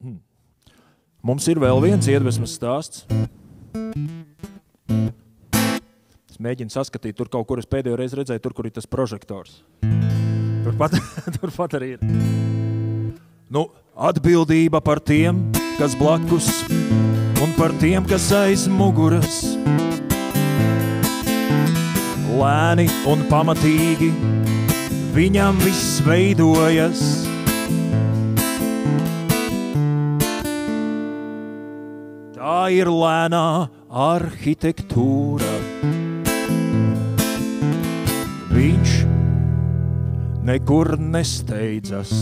Mums ir vēl viens iedvesmas stāsts. Es mēģinu saskatīt tur kaut kur, es pēdējo reizi redzēju, tur, kur ir tas prožektors. Turpat arī ir. Nu, atbildība par tiem, kas blakus, un par tiem, kas aiz muguras. Lēni un pamatīgi viņam viss veidojas. Tā ir lēnā arhitektūra. Viņš nekur nesteidzas.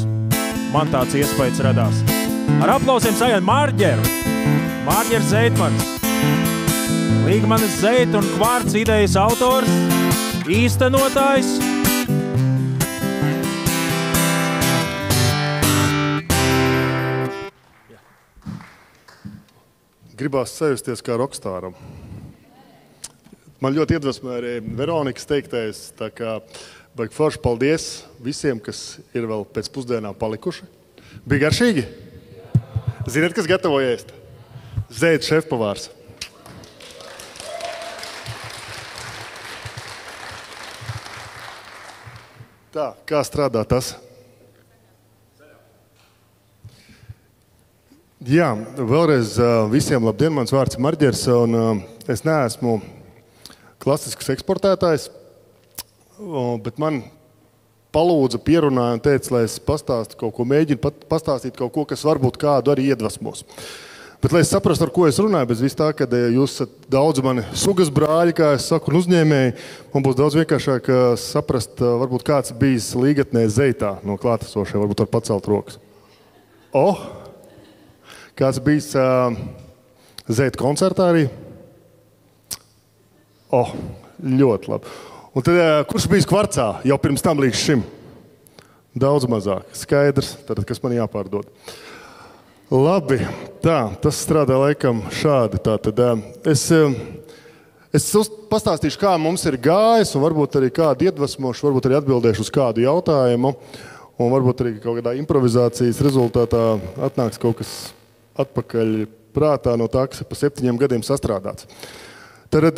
Man tāds iespējas radās. Ar aplausiem sajūt Mārģeru. Mārģers Zeitmans. Līgmanis Zeit un Kvarts idejas autors, īstenotājs. Gribās sajusties kā rokstāram. Man ļoti iedvesmē arī Veronikas teiktais, tā kā baigi forši paldies visiem, kas ir vēl pēc pusdienām palikuši. Bija garšīgi? Ziniet, kas gatavo ēst? Zeit šefpavārs. Tā, kā strādā tas? Jā, vēlreiz visiem labdien, mans vārds ir Marģers, un es neesmu klasisks eksportētājs, bet man palūdza, pierunāja un teica, lai es pastāstu kaut ko, mēģinu pastāstīt kaut ko, kas varbūt kādu arī iedvesmos. Bet, lai es saprastu, ar ko es runāju, bez vis tā, kad jūs esat daudz mani sugas brāļi, kā es saku, un uzņēmēji, man būs daudz vienkāršāk saprast, varbūt kāds bijis līgatnē Zeitā no klātesošiem, varbūt var pacelt rokas. Kāds bijis Zeita koncertā arī? Ļoti labi. Un tad, kurš bijis Kvarcā jau pirms tam līdz šim? Daudz mazāk. Skaidrs, tad kas man jāpārdod. Labi, tā, tas strādā laikam šādi. Tātad, es pastāstīšu, kā mums ir gājis, un varbūt arī kādu iedvesmošu, varbūt arī atbildēšu uz kādu jautājumu, un varbūt arī kaut kādā improvizācijas rezultātā atnāks kaut kas atpakaļ prātā no tā, kas ir pa 7 gadiem sastrādāts. Tad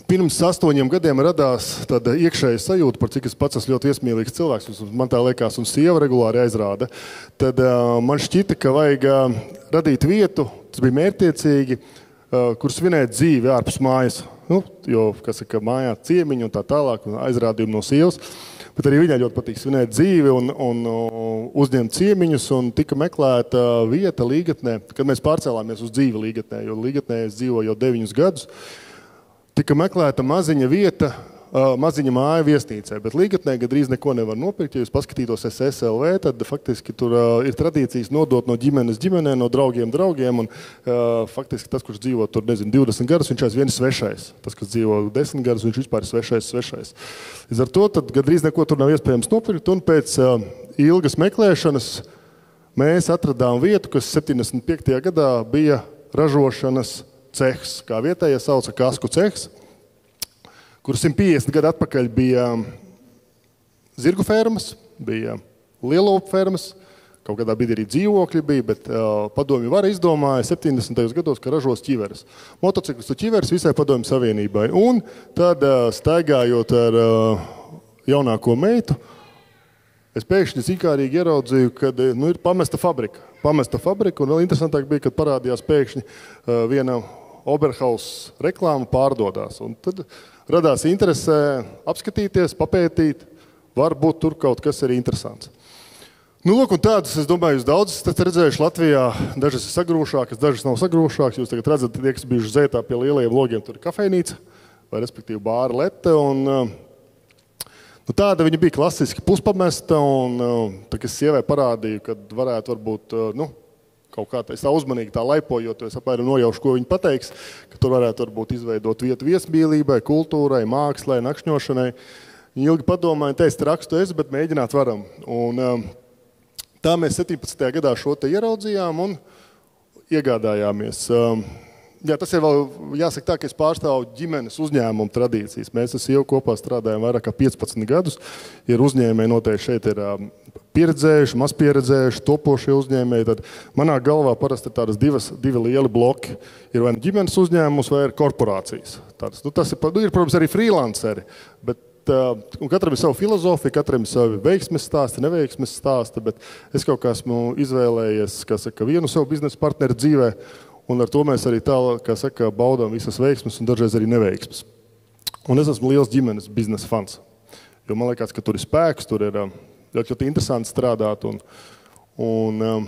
pirms 8 gadiem radās tāda iekšēja sajūta, par cik es pats esmu ļoti iesmīlīgs cilvēks, man tā liekas, un sieva regulāri aizrāda. Tad man šķita, ka vajag radīt vietu, tas bija mērķtiecīgi, kur svinēt dzīvi ārpus mājas. Jo, kas ir, ka mājā ciemiņi un tā tālāk, un aizrādījumi no sievas. Bet arī viņai ļoti patīk svinēt dzīvi un uzņemt ciemiņus, un tika meklēta vieta Līgatnē, kad mēs pārcēlāmies uz dzīvi Līgatnē, jo Līgatnē es dzīvoju jau 9 gadus. Tika meklēta maziņa vieta, maziņa māja viesnīcē, bet Līgatnē gandrīz neko nevar nopirkt. Ja jūs paskatītos SSLV, tad faktiski tur ir tradīcijas nodot no ģimenes ģimenē, no draugiem draugiem, un faktiski tas, kurš dzīvo tur, 20 gadus, viņš aizvien svešais. Tas, kas dzīvo 10 gadus, viņš vispār ir svešais. Līdz ar to tad gandrīz neko tur nav iespējams nopirkt, un pēc ilgas meklēšanas mēs atradām vietu, kas 75. gadā bija ražošanas cehs, kā vietējie sauca kasku cehs, kur 150 gadu atpakaļ bija zirgu fermas, bija lielopu fermas, kaut kādā brīdī arī dzīvokļi bija, bet padomju vara izdomāja 70. gados, ka ražos ķiveres. Motociklistu ķiveres visai padomju savienībai. Un tad, staigājot ar jaunāko meitu, es pēkšņi zīkārīgi ieraudzīju, kad ir pamesta fabrika. Un vēl interesantāk bija, kad parādījās pēkšņi viena Oberhaus reklāma pārdodās. Un tad radās interese apskatīties, papētīt, varbūt tur kaut kas ir interesants. Lūk, un tādas, es domāju, jūs daudz esat redzējuši Latvijā, dažas ir sagrūšākas, dažas nav sagrūšākas. Jūs tagad redzat, tie, kas bijuši Zeitā pie lielajiem logiem, tur ir kafejnīca, vai respektīvi bāra lete, un tāda viņa bija klasiski puspamesta, un tā, kas sievai parādīja, kad varētu varbūt, kaut kā es tā uzmanīgi tā laipojot, jo es apmēram nojaušu, ko viņi pateiks, ka tur varētu varbūt izveidot vietu viesmīlībai, kultūrai, mākslai, nakšņošanai. Viņi ilgi padomāja, teica, rakstu es, bet mēģināt varam. Un tā mēs 17. gadā šo te ieraudzījām un iegādājāmies. Jā, tas ir vēl jāsaka tā, ka es pārstāvu ģimenes uzņēmumu tradīcijas. Mēs jau kopā strādājam vairāk kā 15 gadus. Ir uzņēmēji noteikti šeit ir pieredzējuši, mazpieredzējuši, topošie uzņēmēji. Tad manā galvā parasti ir tādas divi lieli bloki. Ir vai ģimenes uzņēmums vai ir korporācijas. Tas ir, protams, arī freelanceri, bet katram ir savu filozofiju, katram ir savi veiksmes stāsti, neveiksmes stāsti, bet es kaut kā esmu izvēlējies, vienu savu biznesa partneri dzīvē, un ar to mēs arī baudām visas veiksmes un dažreiz arī neveiksmes. Un es esmu liels ģimenes biznesa fans, jo man liekas, ka tur ir spēks, tur ir ļoti interesanti strādāt, un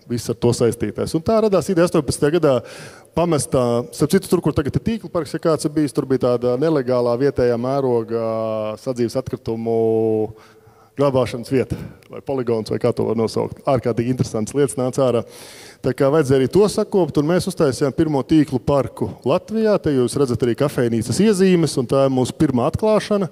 viss ar to saistītais. Un tā radās ideja 18. gadā pamestā, starp citu, tur, kur tagad ir tīkla parks, ja kāds ir bijis, tur bija tāda nelegālā vietējā mēroga sadzīves atkritumu glabāšanas vieta, vai poligons, vai kā to var nosaukt. Ārkārtīgi interesants lietas nāca ārā. Tā kā vajadzēja arī to sakopt, un mēs uztaisījām pirmo tīklu parku Latvijā. Te jūs redzat arī kafejnīcas iezīmes, un tā ir mūsu pirmā atklāšana.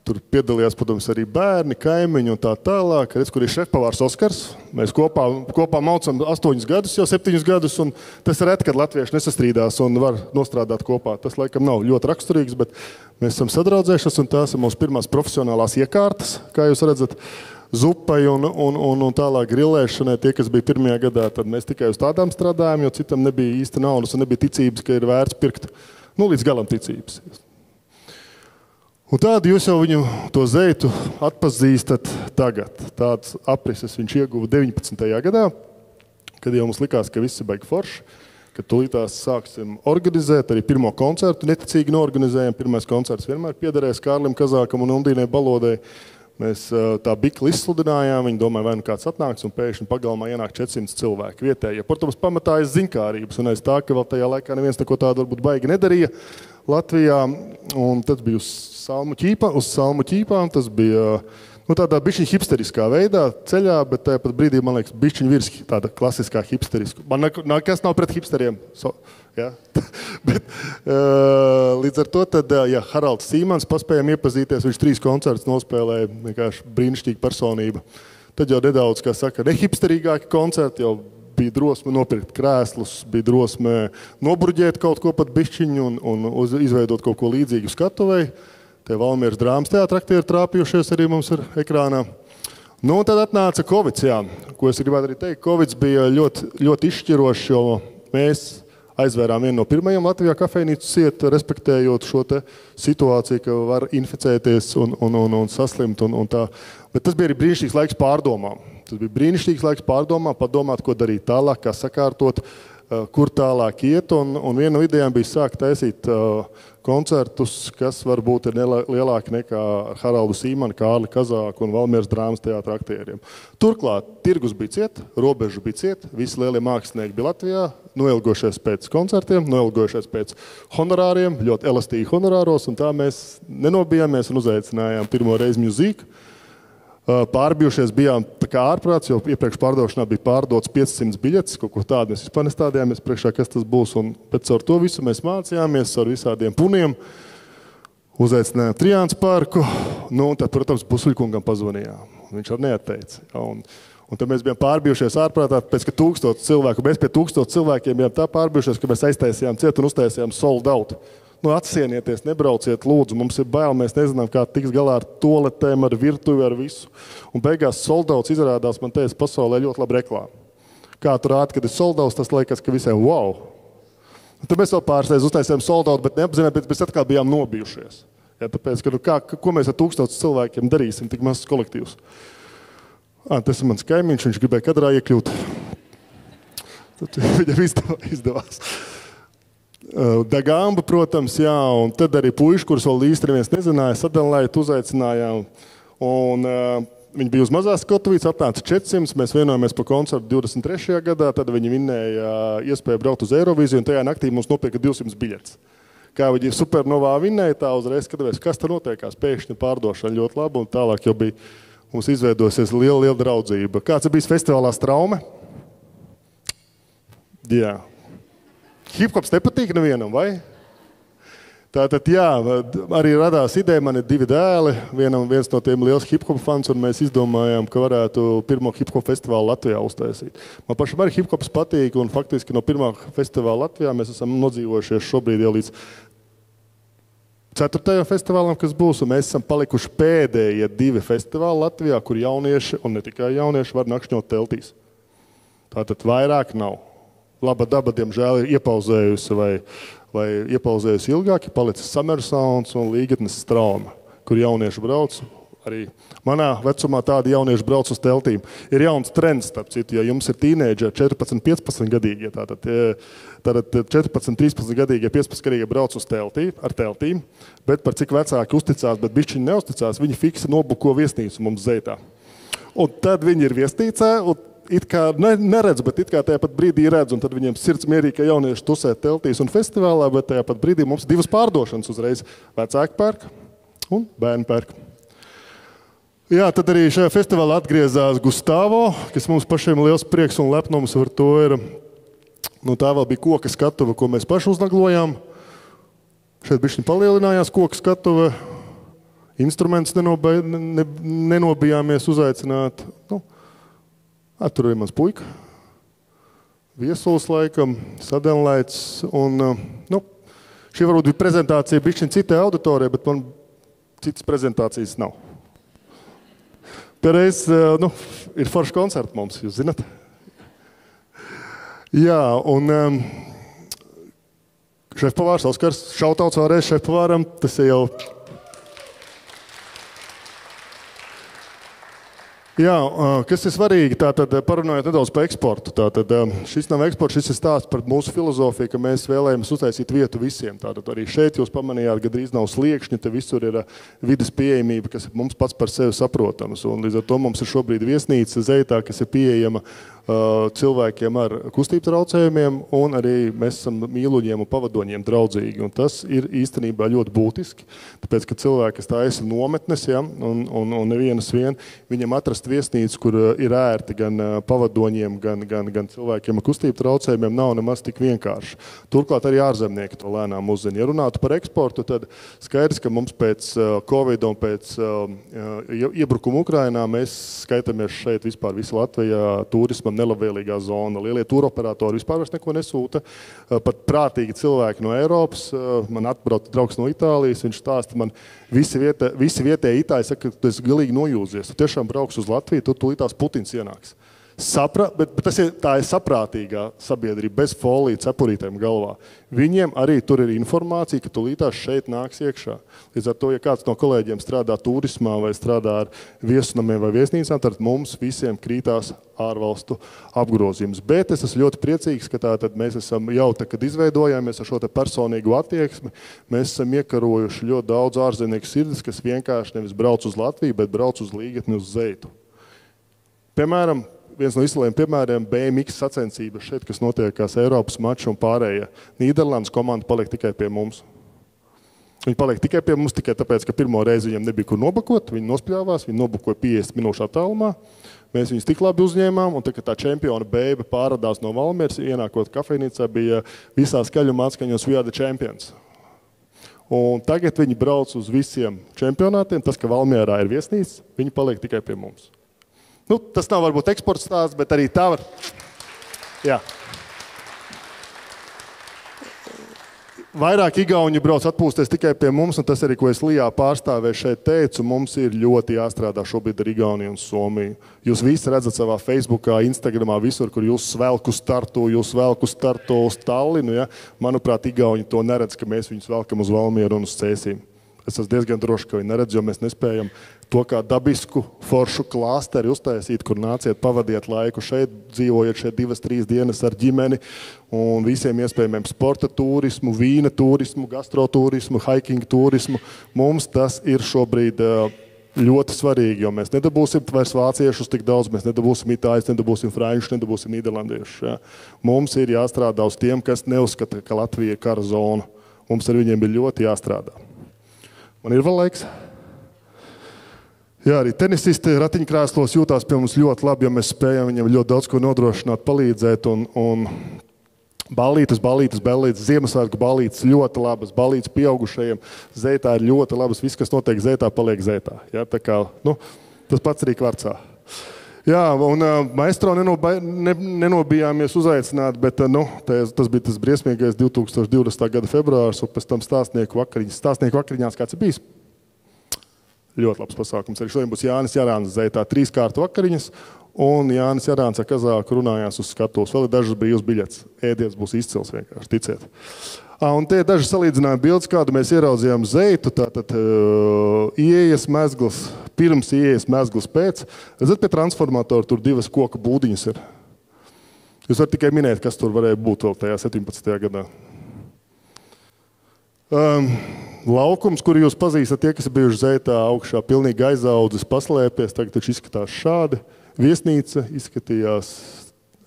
Tur piedalījās, protams, arī bērni, kaimiņi un tā tālāk. Redz, kur ir šefpavārs Oskars. Mēs kopā maucam 8 gadus, jau 7 gadus, un tas ir reti, kad latvieši nesastrīdās un var nostrādāt kopā. Tas, laikam, nav ļoti raksturīgs, bet mēs esam sadraudzējušies, un tās ir mūsu pirmās profesionālās iekārtas, kā jūs redzat, zupai un tālāk grilēšanai. Tie, kas bija pirmajā gadā, tad mēs tikai uz tādām strādājām, jo citam nebija īsti naudas un nebija ticības, ka ir vērts pirkt, līdz galam ticības. Un tādu jūs jau viņu to zeitu atpazīstat tagad. Tāds aprises viņš ieguva 19. gadā, kad jau mums likās, ka viss ir baigi forši, kad tūlītās sāksim organizēt, arī pirmo koncertu neticīgi noorganizējam. Pirmais koncerts vienmēr piederēs Kārlim Kazākam un Undīnai Balodai. Mēs tā bikli izsludinājām, viņi domāja, vai nu kāds atnāks, un pēkšņi pagalmā ienāk 400 cilvēki vietēji. Protams, pamatā aiz ziņkārības, un aiz tā, ka vēl tajā laikā neviens neko tādu varbūt baigi nedarīja Latvijā. Un tas bija uz Salmu ķīpām, tas bija tādā bišķiņ hipsteriskā veidā ceļā, bet tāpat brīdī, man liekas, bišķiņ virs tāda klasiskā hipsteriska. Man nekas nav pret hipsteriem. Ja? Bet, līdz ar to tad, Haralds Sīmans paspējām iepazīties, viņš 3 koncertus nospēlēja, vienkārši brīnišķīga personība. Tad jau nedaudz, kā saka, nehipsterīgāki koncerti, jau bija drosme nopirkt krēslus, bija drosme nobruģēt kaut ko pat bišķiņu un izveidot kaut ko līdzīgu skatuvei. Tie Valmieras drāmas teātra aktieri trāpījušies arī mums ir ekrānā. Un tad atnāca Covids, ko es gribētu arī teikt. Covids bija ļoti, ļoti izšķirošs, jo mēs aizvērām vienu no pirmajiem Latvijā kafejnīcu ciet, respektējot šo te situāciju, ka var inficēties un saslimt un tā. Bet tas bija arī brīnišķīgs laiks pārdomām. Tas bija brīnišķīgs laiks pārdomām, padomāt, ko darīt tālāk, kā sakārtot, kur tālāk iet. Un viena no idejām bija sākt taisīt koncertus, kas varbūt ir lielāki nekā Haraldu Sīmanu, Kārli Kazāku un Valmieras drāmas teātra aktieriem. Turklāt tirgus bija ciet, robežu bija ciet, visi lielie mākslinieki bija Latvijā, noilgojušies pēc koncertiem, noilgojušies pēc honorāriem, ļoti elastīgi honorāros, un tā mēs nenobijāmies un uzaicinājām pirmo reizi Music. Pārbijušies bijām tā kā ārprāts, jo iepriekš pārdošanā bija pārdots 500 biļetes, kaut ko tādu mēs vispār nestādījāmies priekšā, kas tas būs, un pēc ar to visu mēs mācījāmies ar visādiem puniem, uzaicinājām Trijāns parku, un tad, protams, Busuļkungam pazvanījām, viņš arī neatteica. Un tad mēs bijām pārbijušies ārprātā, pēc ka 1000 cilvēku, mēs pie 1000 cilvēkiem bijām tā pārbijušies, ka mēs aiztaisījām ciet un uztaisījām sold out. Atsienieties, nebrauciet, lūdzu, mums ir bail, mēs nezinām, kā tiks galā ar toaletēm, ar virtuvi, ar visu. Un beigās soldauts izrādās, man teica, pasaulē ļoti labi reklāma. Kā tu rādi, kad ir soldauts, tas liekas, ka visiem wow. Un tad mēs vēl pārsteidz uztaisījām soldautu, bet neapzinām, bet mēs atkal bijām nobijušies. Ja, tāpēc, ko mēs ar 1000 cilvēkiem darīsim, tik mazs kolektīvs. Tas ir mans kaimiņš, viņš gribēja kadrā iekļūt. Tad viņam izdevās. Dagamba, protams, un tad arī puiši, kurus vēl īsti neviens nezināja, sadalēt, uzaicinājām. Un viņi bija uz mazās Skotuvītes, atnāca 400, mēs vienojāmies par koncertu 23. gadā, tad viņi vinnēja iespēju braukt uz Eirovīziju, un tajā naktī mums nopirka 200 biļetes. Kā viņi supernovā vinnēja, tā uzreiz skatāmies, kas tur notiekās, pēkšņi pārdošana ļoti laba, un tālāk jau bija mums izveidosies liela draudzība. Kāds ir bijis festivālā Straume? Jā. Hiphops nepatīk nevienam, vai? Tātad, arī radās ideja, man ir 2 dēli, viens no tiem liels hiphop fans, un mēs izdomājām, ka varētu pirmo hiphop festivālu Latvijā uztaisīt. Man pašam arī hiphops patīk, un faktiski no pirmā festivāla Latvijā mēs esam nodzīvojušies šobrīd jau līdz 4. festivālam, kas būs, un mēs esam palikuši pēdējie 2 festivāli Latvijā, kur jaunieši, un ne tikai jaunieši, var nakšņot teltīs. Tātad vairāk nav. Laba daba, diemžēl, ir iepauzējusi vai iepauzējusi ilgāk, ir palicis Summer Sounds un Līgatnes Strauma, kur jaunieši brauc. Arī manā vecumā tādi jaunieši brauc uz teltīm. Ir jauns trends, starp citu, ja jums ir tīnēģeri, 14-15 gadīgie, tātad 14-13 gadīgie, 15 gadīgie brauc uz ar teltīm, bet par cik vecāki uzticās, bet bišķiņi neuzticās, viņi fiksi nobuko viesnīcu mums Zeitā. Un tad viņi ir viesnīcā, un it kā neredz, bet it kā tajā pat brīdī redz, un tad viņiem sirds mierīgi, ka jaunieši tusē teltīs un festivālā, bet tajā pat brīdī mums 2 pārdošanas uzreiz. Vecāki pērk un bērni pērk. Jā, tad arī šajā festivālā atgriezās Gustavo, kas mums pašiem liels prieks un lepnums par to ir. Nu, tā vēl bija koka skatuve, ko mēs paši uznaglojām. Šeit bišķiņ palielinājās koka skatuve. Instruments nenobijāmies uzaicināt. Nu, tur ir mans puika. Viesuls laikam, Sadenlaits. Un, nu, šī varbūt bija prezentācija bišķiņ citai auditorijai, bet man citas prezentācijas nav. Pēreiz, nu, ir forši koncerti mums, jūs zināt? Jā, un šefpavārs Oskars, šautauts vēlreiz šefpavāram, tas ir jau... Jā, kas ir svarīgi, tātad parunājot nedaudz par eksportu. Tātad šis nav eksports, šis ir stāsts par mūsu filozofiju, ka mēs vēlējamies uztaisīt vietu visiem. Tātad arī šeit jūs pamanījāt, gandrīz nav sliekšņi, te visur ir vides pieejamība, kas mums pats par sevi saprotams. Un līdz ar to mums ir šobrīd viesnīca Zeitā, kas ir pieejama cilvēkiem ar kustību traucējumiem, un arī mēs esam mīluņiem un pavadoņiem draudzīgi. Un tas ir īstenībā ļoti būtiski, tāpēc, ka cilvēki, kas taisa nometnes, ja, un nevienas vien, viņam atrast viesnīcu, kur ir ērti gan pavadoņiem, gan cilvēkiem ar kustību traucējumiem, nav nemaz tik vienkārši. Turklāt arī ārzemnieki to lēnām uzzina. Ja runātu par eksportu, tad skaidrs, ka mums pēc Covid un pēc iebrukuma Ukrainā mēs skaitamies šeit vispār visu Latvijā turismam nelabvēlīgā zona. Lielie turoperatori vispār vairs neko nesūta. Pat prātīgi cilvēki no Eiropas. Man atbrauc draugs no Itālijas, viņš stāsta man, visi vietēji itāļi saka, ka tu esi galīgi nojūzies. Tu tiešām brauks uz Latviju, tu tūlītās Putins ienāks. Bet tā ir saprātīgā sabiedrība, bez folija cepurītēm galvā. Viņiem arī tur ir informācija, ka tūlītās šeit nāks iekšā. Līdz ar to, ja kāds no kolēģiem strādā turismā vai strādā ar viesunamiem vai viesnīcām, tad mums visiem krītās ārvalstu apgrozījums. Bet es esmu ļoti priecīgs, ka tātad mēs esam jau kad izveidojāmies ar šo te personīgu attieksmi, mēs esam iekarojuši ļoti daudz ārzemnieku sirdis, kas vienkārši nevis brauc uz Latviju, bet brauc uz Līgatni uz Zeitu. Piemēram, viens no izciliem piemēriem BMX sacensības šeit, kas notiekās Eiropas maču un pārējie. Nīderlandes komanda paliek tikai pie mums. Viņi paliek tikai pie mums tikai tāpēc, ka pirmo reizi viņam nebija kur nobukot, viņi nospļāvās, viņi nobukoja 50 minūšu attālumā. Mēs viņus tik labi uzņēmām, un tā čempiona beiba pārradās no Valmieras, ienākot kafejnīcā, bija visā skaļuma atskaņos We are the champions. Un tagad viņi brauc uz visiem čempionātiem, tas, ka Valmierā ir viesnīca, viņi paliek tikai pie mums. Nu, tas nav varbūt eksporta stāsts, bet arī tā var. Jā. Vairāk igauņi brauc atpūsties tikai pie mums, un tas arī, ko es Lijā pārstāvēju šeit teicu, mums ir ļoti jāstrādā šobrīd ar Igauniju un Somiju. Jūs visi redzat savā Facebookā, Instagramā, visur, kur jūs velku startu uz Tallinu. Ja? Manuprāt, igauņi to neredz, ka mēs viņus velkam uz Valmieru un uz Cēsīm. Es esmu diezgan droši, ka viņi neredz, jo mēs nespējam to kā dabisku foršu klāsteri uztaisīt, kur nāciet, pavadiet laiku šeit, dzīvojiet šeit 2-3 dienas ar ģimeni un visiem iespējamiem sporta turismu, vīna turismu, gastroturismu, hiking turismu. Mums tas ir šobrīd ļoti svarīgi, jo mēs nedabūsim vairs vāciešus tik daudz, mēs nedabūsim itāļus, nedabūsim frančus, nedabūsim nīderlandiešus. Ja? Mums ir jāstrādā uz tiem, kas neuzskata, ka Latvija ir kara zona. Mums ar viņiem ir ļoti jāstrādā. Man ir vēl laiks? Jā, arī tenisisti ratiņkrēslos jūtās pie mums ļoti labi, jo mēs spējam viņam ļoti daudz ko nodrošināt, palīdzēt un ballītes, Ziemassvētku ballītes ļoti labas, ballītes pieaugušajiem Zeitā ir ļoti labas, viss, kas notiek Zeitā, paliek Zeitā. Ja, tā kā, nu, tas pats arī Kvarcā. Jā, un maestro nenobijāmies uzaicināt, bet tas bija tas briesmīgais 2020. gada februārs, un pēc tam stāstnieku vakariņās kāds ir bijis. Ļoti labs pasākums. Arī šodien būs Jānis Jarāns Zeitā 3 kārtu vakariņas, un Jānis Jarāns ar Kazāku runājās uz skatuves. Vēl ir dažas brīvas biļetes. Ēdiens būs izcils vienkārši, ticiet. Un tie daži salīdzinājumi bildes, kādu mēs ieraudzījām Zeitu, tātad ieejas mezgls, pirms ieejas mezgls pēc. Redzat, pie transformatora tur 2 koka būdiņas ir. Jūs varat tikai minēt, kas tur varēja būt vēl tajā 17. gadā. Laukums, kuru jūs pazīstat, tie, kas ir bijuši Zeitā augšā, pilnīgi aizaudzis, paslēpies, tagad taču izskatās šādi. Viesnīca izskatījās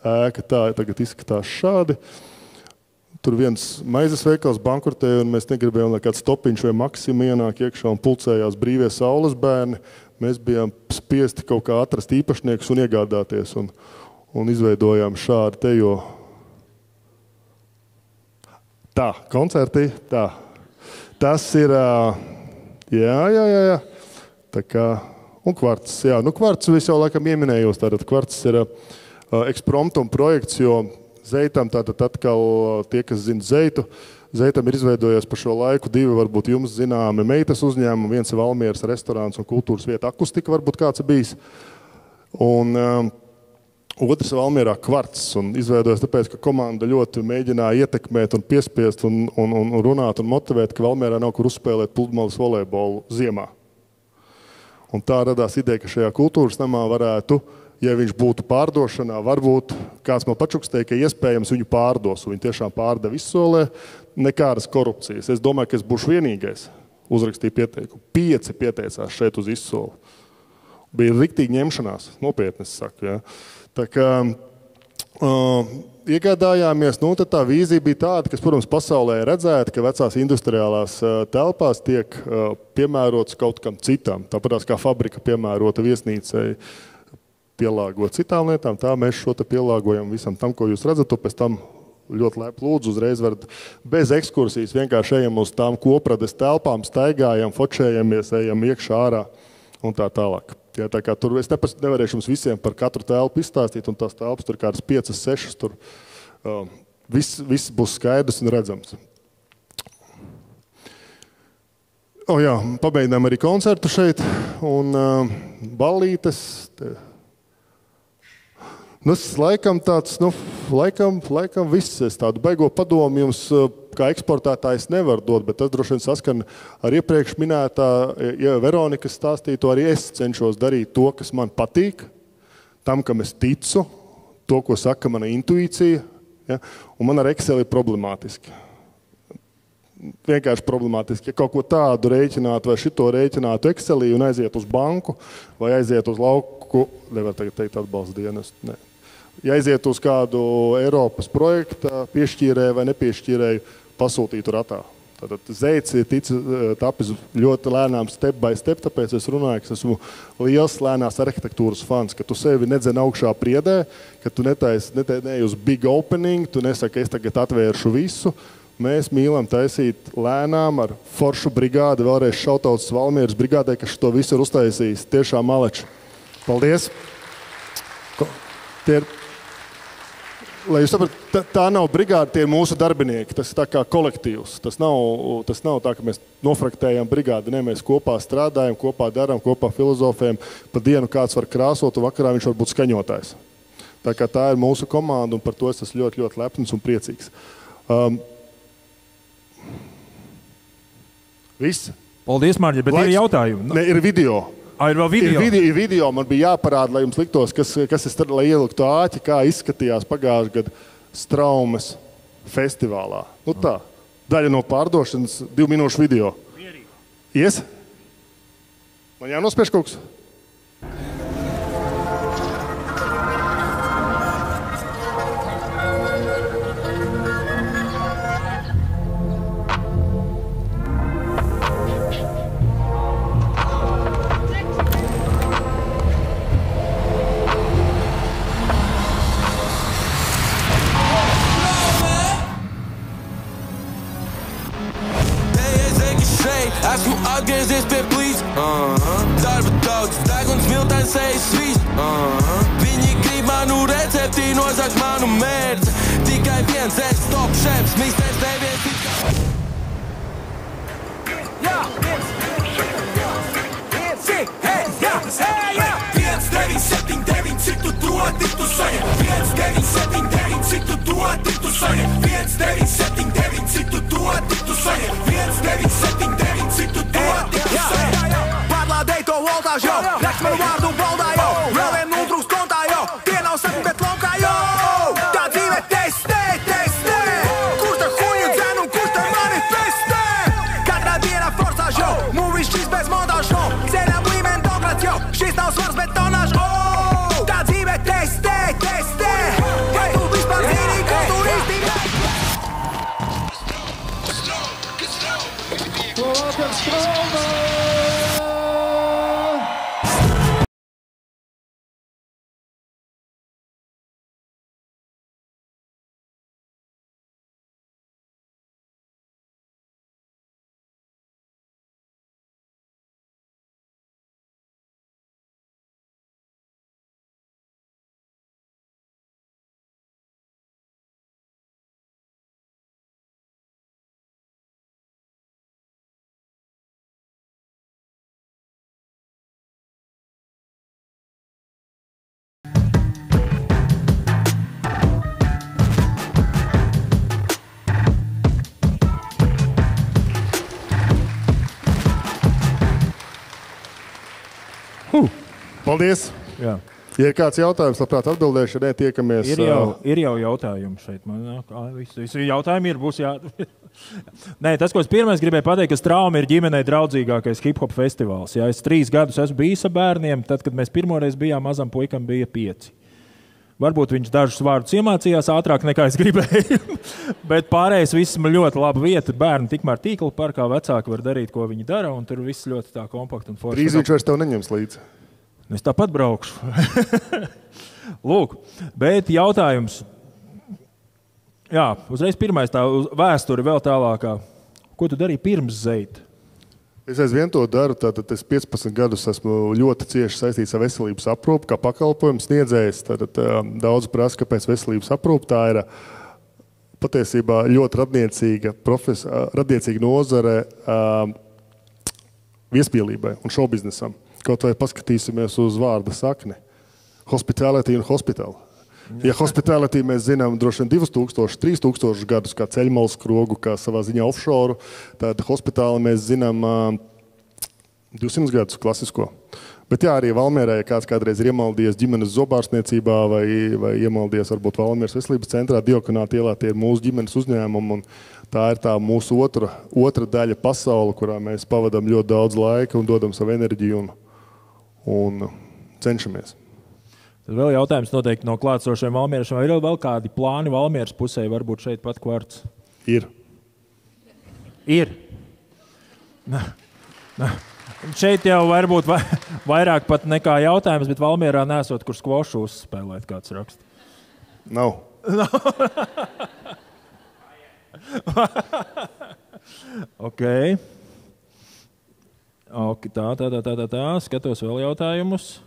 ēka tā, tagad izskatās šādi. Tur viens maizes veikals bankrotēja, un mēs negribējām, lai kāds Topiņš vai Maksima ienāk iekšā un pulcējās brīvie saules bērni. Mēs bijām spiesti kaut kā atrast īpašniekus un iegādāties, un izveidojām šādi te, jo tā, koncerti, tā. Tas ir, jā. Tā kā, un kvarts, jā. Kvarts es jau laikam ieminējos, tātad kvarts ir ekspromptum projekts, jo Zeitam tātad atkal tie, kas zina Zeitu, Zeitam ir izveidojies par šo laiku 2, varbūt jums zināmi meitas uzņēmumi, viens ir Valmieras restorāns un kultūras vieta Akustika, varbūt kāds ir bijis. Un otrs Valmierā kvarts, un izveidojas tāpēc, ka komanda ļoti mēģināja ietekmēt un piespiest un runāt un motivēt, ka Valmierā nav kur uzspēlēt pludmales volejbolu ziemā. Un tā radās ideja, ka šajā kultūras namā varētu, ja viņš būtu pārdošanā, varbūt kāds man pačukstēja, ka iespējams viņu pārdos, un viņi tiešām pārdeva izsolē, nekādas korupcijas. Es domāju, ka es būšu vienīgais, uzrakstīju pieteikumu. 5 pieteicās šeit uz izsoli. Bija riktīgi ņemšanās, nopietni es saku, ja. Tā kā iegādājāmies, tad tā vīzija bija tāda, kas, protams, pasaulē redzēta, ka vecās industriālās telpās tiek piemērots kaut kam citam. Tāpēc kā fabrika piemērota viesnīcai, pielāgot citām lietām, tā mēs šo te pielāgojam visam tam, ko jūs redzat, to pēc tam ļoti labi lūdzu, uzreiz varat bez ekskursijas vienkārši ejam uz tām koprades telpām, staigājam, fočējamies, ejam iekšā ārā un tā tālāk. Jā, tā kā tur es nevarēšu jums visiem par katru telpu izstāstīt, un tās telpas tur kādas 5, 6, tur viss būs skaidrs un redzams. Jā, pabeidām arī koncertu šeit, un ballītes. Tas laikam tāds, laikam viss, es tādu baigo padomu jums kā eksportētājs nevaru dot, bet tas droši vien saskan ar iepriekš minētā, ja Veronikas stāstīto, arī es cenšos darīt to, kas man patīk, tam, kam es ticu, to, ko saka mana intuīcija, ja? Un man ar Excel ir problemātiski. Vienkārši problemātiski, ja kaut ko tādu rēķinātu vai šito rēķinātu Excelī un aiziet uz banku vai aiziet uz lauku, nevar tagad teikt atbalsta dienestu, ne. Ja aiziet uz kādu Eiropas projekta piešķīrēju vai nepiešķīrēju, pasūtītu ratā. Tātad Zeits ir tapis ļoti lēnām step by step, tāpēc es runāju, ka esmu liels lēnās arhitektūras fans, ka tu sevi nedzen augšā priedē, ka tu neej uz big opening, tu nesaki, es tagad atvēršu visu. Mēs mīlam taisīt lēnām ar foršu brigādi, vēlreiz šautauts Valmieras brigādē, kas to visu ir uztaisījis. Tiešām maleči. Paldies! Lai jūs saprotat, tā nav brigāde, tie ir mūsu darbinieki, tas ir tā kā kolektīvs. Tas nav tā, ka mēs nofraktējam brigādi, ne, mēs kopā strādājam, kopā darām, kopā filozofējam. Pa dienu kāds var krāsot, un vakarā viņš var būt skaņotājs. Tā kā tā ir mūsu komanda, un par to es esmu ļoti, ļoti lepns un priecīgs. Viss? Paldies, Mārģi, bet ir jautājumi. Ne, ir video. Ir vēl video? Ir video, man bija jāparāda, lai jums liktos, kas ir, lai ieliktu āķi, kā izskatījās pagājušajā gadu Straumes festivālā. Tā, daļa no pārdošanas 2 minūšu video. Ies? Man jānospiež kaut kas? Esmu atgriezies pie plīts, darba daudz, Kuru receptī nosaka manu mērķi. Tikai viens top šefs, misters neviens it kā. Jā, viens, hei, jā, jā. 5, 9, 7, 9, cik tu dodi, tu saņem. 5, 9, 7, 9, cik tu dodi, tu saņem. 5, 9, 7, 9, cik tu dodi, tu saņem. 5, 9, 7, 9, cik tu dodi, tu saņem. Pārlādēj to voltāžu, jo, reks manu vārdu baldā, jo. Vēl vien nutrūks kontā, jo, tie nav sakni, bet laukā, jo. Tā dzīve testē, testē. Kurš te huņu dzen un kurš te manifestē? Katrā dienā forsāž, jo, mūvis šis bez montāžu, ceļām līmeni dograts, jo. Šis nav svars, bet tonāž, o. Tā dzīve testē, testē. Vai tu vispār zini, ko tu īsti? Paldies! Jā. Ja ir kāds jautājums, labprāt atbildēšu, ja netiekamies. Ir jau jautājumi šeit. Visi jautājumi ir, būs jā. Nē, tas, ko es pirmais gribēju pateikt, ka Strauma ir ģimenei draudzīgākais hip-hop festivāls. Jā, es 3 gadus esmu bijis ar bērniem, tad, kad mēs pirmoreiz bijām, mazam puikam bija 5. Varbūt viņš dažus vārdus iemācījās ātrāk nekā es gribēju, bet pārējais viss man ļoti laba vieta. Bērni tikmēr tīkla parkā vecāki var darīt, ko viņi dara, un tur viss ļoti tā kompakt un forši. Drīz viņš vairs tev neņems līdzi. Es tāpat braukšu. Lūk, bet jautājums. Jā, uzreiz pirmais tā vēsture vēl tālākā. Ko tu darīji pirms Zeita? Es aizvien to daru, tātad es 15 gadus esmu ļoti cieši saistīts ar veselības aprūpi, kā pakalpojumu sniedzējs. Tātad daudz prasa, kāpēc veselības aprūpe. Tā ir patiesībā ļoti radniecīga nozare viespielībai un šovbiznesam. Kaut vai paskatīsimies uz vārda sakni. Hospitality un hospital. Ja hospitality mēs zinām droši vien 2000, 3000 gadus kā ceļmalas krogu, kā savā ziņā offshore, tad hospitāli mēs zinām 200 gadus klasisko. Bet jā, arī Valmierā, ja kāds kādreiz ir iemaldījies ģimenes zobārstniecībā vai iemaldījies varbūt Valmieras veselības centrā, Diokanāta ielā, tie ir mūsu ģimenes uzņēmumi, un tā ir tā mūsu otra daļa pasaule, kurā mēs pavadām ļoti daudz laika un dodam savu enerģiju un cenšamies. Tad vēl jautājums noteikti no klātsošiem valmieriešiem. Vai ir vēl kādi plāni Valmieras pusē, varbūt šeit pat Kvarts? Ir. Šeit jau varbūt vairāk pat nekā jautājums, bet Valmierā nesot, kur skvošu uzspēlēt, kāds raksta. Nav. Ok. Tā. Skatos vēl jautājumus.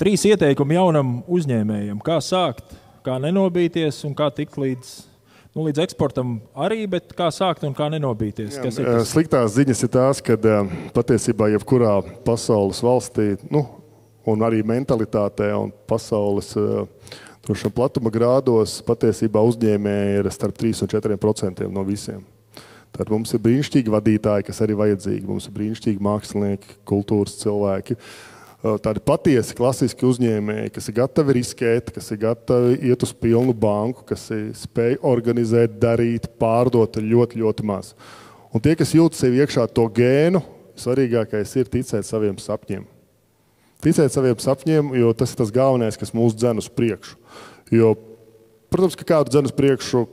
3 ieteikumi jaunam uzņēmējam. Kā sākt, kā nenobīties un kā tikt līdz eksportam arī, bet kā sākt un kā nenobīties? Kas ir tas? Sliktās ziņas ir tās, ka patiesībā jebkurā pasaules valstī, un arī mentalitātē un pasaules platuma grādos patiesībā uzņēmēji ir starp 3 un 4% no visiem. Tad mums ir brīnišķīgi vadītāji, kas arī vajadzīgi. Mums ir brīnišķīgi mākslinieki, kultūras cilvēki. Tādi patiesi klasiski uzņēmēji, kas ir gatavi riskēt, kas ir gatavi iet uz pilnu banku, kas spēj organizēt, darīt, pārdot ļoti, ļoti maz. Un tie, kas jūt sevi iekšā to gēnu, svarīgākais ir ticēt saviem sapņiem. Ticēt saviem sapņiem, jo tas ir tas galvenais, kas mūs dzen uz priekšu. Jo, protams, ka kādu dzen uz priekšu,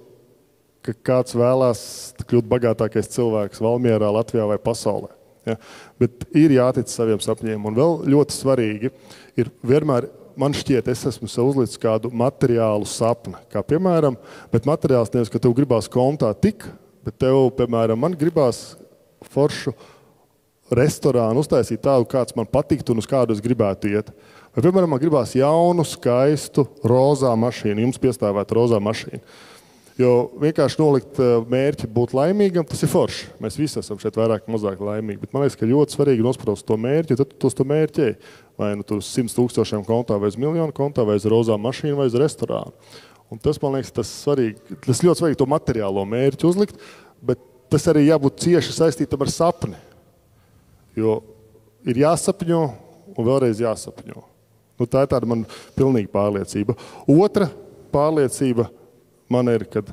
ka kāds vēlās kļūt bagātākais cilvēks Valmierā, Latvijā vai pasaulē. Ja? Bet ir jātic saviem sapņiem. Un vēl ļoti svarīgi ir vienmēr, man šķiet, es esmu sev uzlicis kādu materiālu sapni. Kā piemēram, bet materiāls nevis, ka tev gribās kontā tik, bet tev, piemēram, man gribās foršu restorānu uztaisīt tādu, kāds man patiktu un uz kādu es gribētu iet. Vai, piemēram, man gribās jaunu, skaistu, rozā mašīnu, jums piestāvētu rozā mašīnu. Jo vienkārši nolikt mērķi būt laimīgam, tas ir forši. Mēs visi esam šeit vairāk mazāk laimīgi, bet man liekas, ka ļoti svarīgi nospraust to mērķi, jo tad tu to mērķi ej. Vai nu tur 100,000 kontā, vai uz 1 miljonu kontā, vai uz rozā mašīnu, vai uz restorānu. Un tas, man liekas, tas ļoti svarīgi to materiālo mērķi uzlikt, bet tas arī jābūt cieši saistītam ar sapni. Jo ir jāsapņo un vēlreiz jāsapņo. Nu, tā ir tāda man pilnīga pārliecība. Otra pārliecība man ir, kad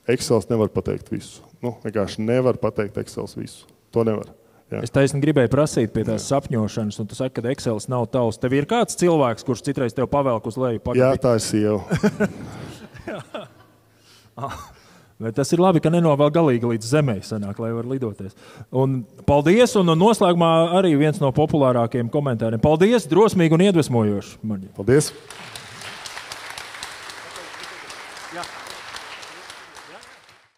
Excels nevar pateikt visu. Nu, vienkārši nevar pateikt Excels visu. To nevar. Jā. Es taisni gribēju prasīt pie tās sapņošanas, un tu saki, ka Excels nav tavs. Tev ir kāds cilvēks, kurš citreiz tev pavelk uz leju? Jā, tā ir sieva. Bet tas ir labi, ka nenovēl galīgi līdz zemē sanāk, lai var lidoties. Un paldies, un noslēgumā arī viens no populārākajiem komentāriem. Paldies, drosmīgi un iedvesmojoši. Paldies!